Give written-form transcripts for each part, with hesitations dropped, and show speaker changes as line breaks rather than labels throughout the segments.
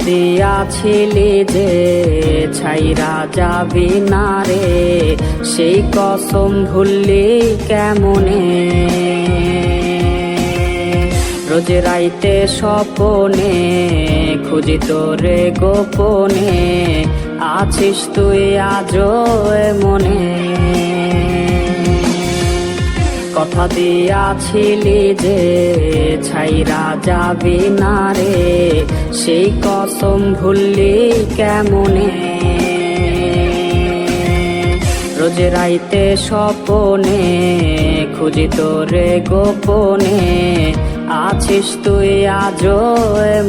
দিয়াছিলি যে ছাইরা যাবি না রে, সেই কসম ভুললি কেমনে। রোজ রাইতে স্বপনে খুঁজি তোরে গোপনে, আছিস তুই আজও মনে। কথা দিয়াছিলি যে ছাইরা যাবি না রে, সেই কসম ভুললি কেমনে। রোজ রাইতে স্বপনে খুঁজি তোরে গোপনে, আছিস তুই আজও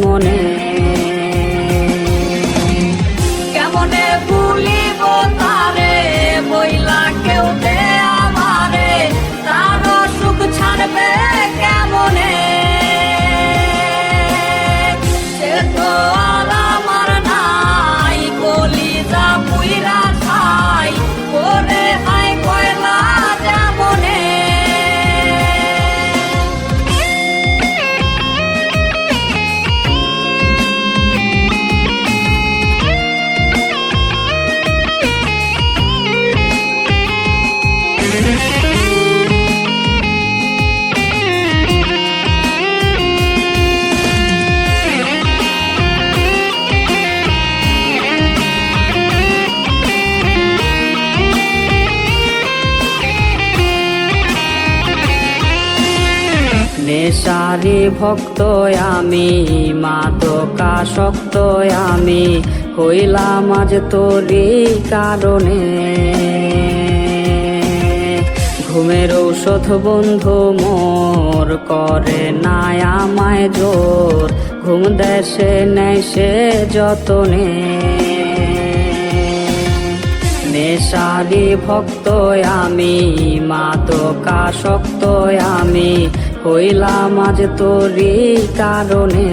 মনে।
কেমনে ভুলিব তারে বইলা কেউ দে আমারে, তার সুখ ছাড়বে কেমনে। সে তো আর আমার নাই, কলিজা পুইরা ছাই করে হাই কয়লা যেমনে।
নেশারি ভক্ত আমি, মাদকাসক্ত আমি, হইলাম আজ তোরই কারণে। ঘুমের ঔষধ বন্ধু মোর করে না আমায় জোর, ঘুম দেশে নেয় সে যতনে। নেশারি ভক্ত আমি, মাদকাসক্ত আমি, হইলাম আজ তোরই কারণে।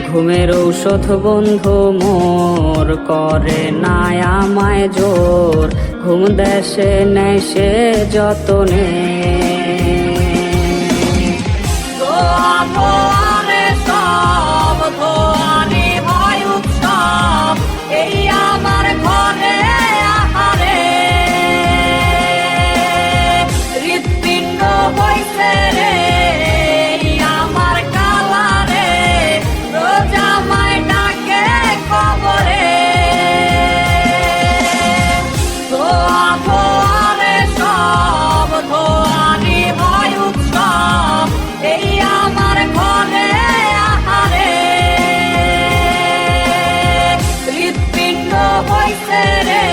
ঘুমের ঔষধ বন্ধু মোর করে না আমায় জোর, ঘুম দেশে নেয় সে যতনে।
দোয়া দোয়ারে সব দোয়ারি হয় উৎসব, এই আমার ঘরে আহারে। হৃৎপিণ্ড হইছে রে আমার কালারে, রোজ আমায় ডাকে খবরে। দোয়া দোয়ারে সব দোয়ারি হয় উৎসব, এই আমার ঘরে আহারে। হৃৎপিণ্ড হইছে রে